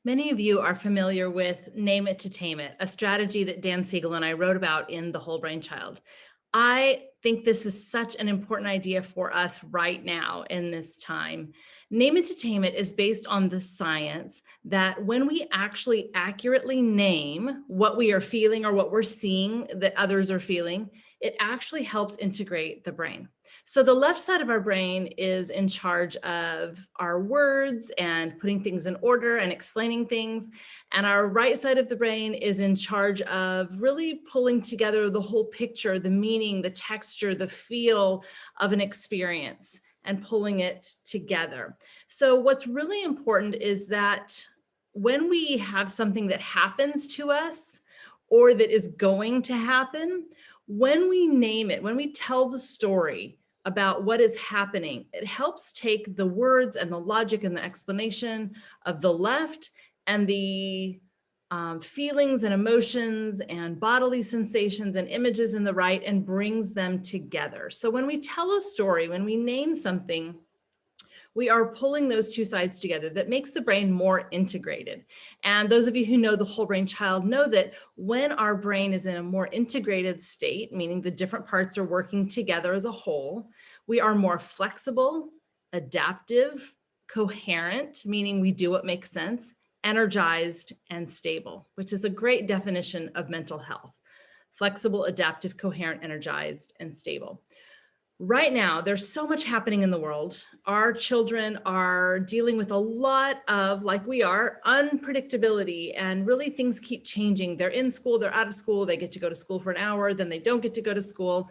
Many of you are familiar with Name It to Tame It, a strategy that Dan Siegel and I wrote about in The Whole Brain Child. I think this is such an important idea for us right now in this time. Name It to Tame It is based on the science that when we actually accurately name what we are feeling or what we're seeing that others are feeling, it actually helps integrate the brain. So the left side of our brain is in charge of our words and putting things in order and explaining things. And our right side of the brain is in charge of really pulling together the whole picture, the meaning, the texture, the feel of an experience and pulling it together. So what's really important is that when we have something that happens to us or that is going to happen, when we name it, when we tell the story about what is happening, it helps take the words and the logic and the explanation of the left and the feelings and emotions and bodily sensations and images in the right and brings them together. So when we tell a story, when we name something, we are pulling those two sides together. That makes the brain more integrated. And those of you who know the whole brain child know that when our brain is in a more integrated state, meaning the different parts are working together as a whole, we are more flexible, adaptive, coherent, meaning we do what makes sense, energized, and stable, which is a great definition of mental health. Flexible, adaptive, coherent, energized, and stable. Right now, there's so much happening in the world. Our children are dealing with a lot of, like we are, unpredictability, and really things keep changing. They're in school, they're out of school, they get to go to school for an hour, then they don't get to go to school.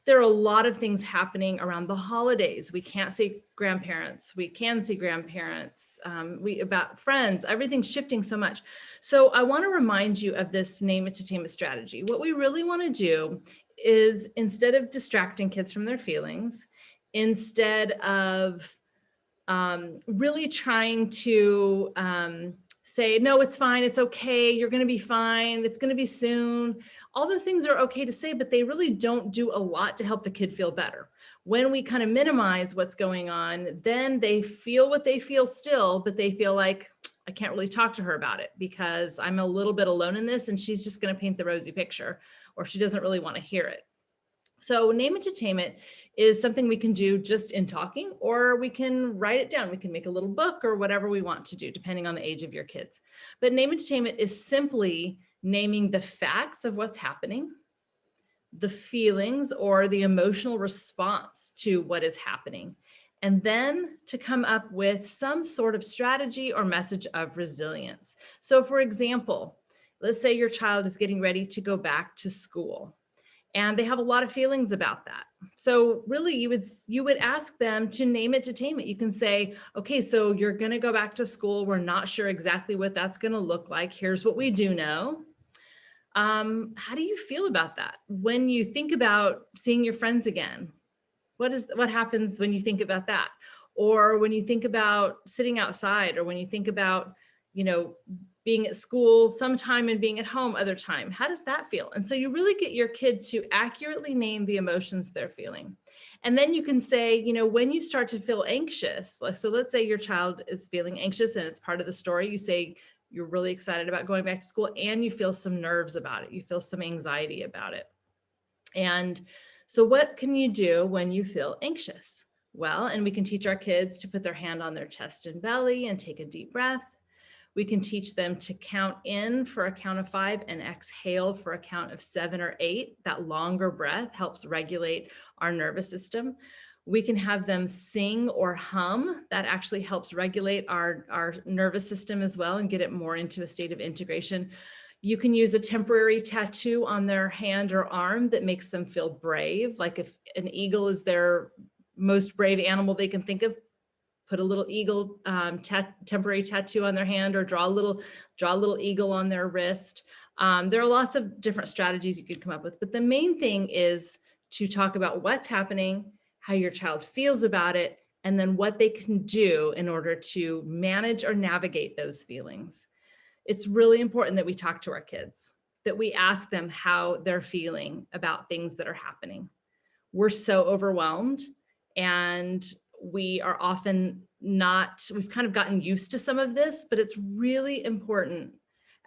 There are a lot of things happening around the holidays. We can't see grandparents. We can see grandparents. About friends, everything's shifting so much. So I want to remind you of this Name It to Tame It strategy. What we really want to do is, instead of distracting kids from their feelings, instead of really trying to say, no, it's fine, it's okay, you're going to be fine, it's going to be soon. All those things are okay to say, but they really don't do a lot to help the kid feel better. When we kind of minimize what's going on, then they feel what they feel still, but they feel like, I can't really talk to her about it because I'm a little bit alone in this and she's just going to paint the rosy picture, or she doesn't really want to hear it. So Name It to Tame It is something we can do just in talking, or we can write it down. We can make a little book or whatever we want to do, depending on the age of your kids. But Name It to Tame It is simply naming the facts of what's happening, the feelings or the emotional response to what is happening, and then to come up with some sort of strategy or message of resilience. So for example, let's say your child is getting ready to go back to school, and they have a lot of feelings about that. So really you would ask them to name it to tame it. You can say, okay, so you're going to go back to school. We're not sure exactly what that's going to look like. Here's what we do know. How do you feel about that? When you think about seeing your friends again, what happens when you think about that? Or when you think about sitting outside, or when you think about, being at school sometime and being at home other time, how does that feel? And so you really get your kid to accurately name the emotions they're feeling. And then you can say, when you start to feel anxious, so let's say your child is feeling anxious and it's part of the story, you say you're really excited about going back to school and you feel some nerves about it. You feel some anxiety about it. And so what can you do when you feel anxious? Well, and we can teach our kids to put their hand on their chest and belly and take a deep breath. We can teach them to count in for a count of 5 and exhale for a count of 7 or 8. That longer breath helps regulate our nervous system. We can have them sing or hum. That actually helps regulate our nervous system as well and get it more into a state of integration. You can use a temporary tattoo on their hand or arm that makes them feel brave. Like if an eagle is their most brave animal they can think of, put a little eagle temporary tattoo on their hand, or draw a little eagle on their wrist. There are lots of different strategies you could come up with, but the main thing is to talk about what's happening, how your child feels about it, and then what they can do in order to manage or navigate those feelings. It's really important that we talk to our kids, that we ask them how they're feeling about things that are happening. We're so overwhelmed, and we are often we've kind of gotten used to some of this, but it's really important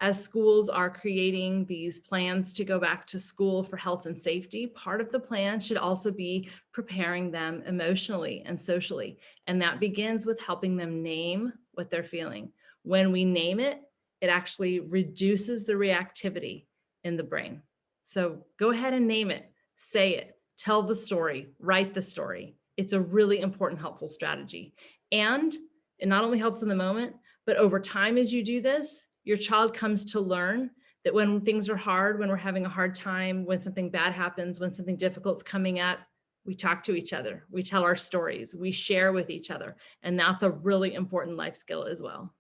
as schools are creating these plans to go back to school for health and safety. Part of the plan should also be preparing them emotionally and socially. And that begins with helping them name what they're feeling. When we name it, it actually reduces the reactivity in the brain. So go ahead and name it, say it, tell the story, write the story. It's a really important, helpful strategy. And it not only helps in the moment, but over time as you do this, your child comes to learn that when things are hard, when we're having a hard time, when something bad happens, when something difficult's coming up, we talk to each other, we tell our stories, we share with each other. And that's a really important life skill as well.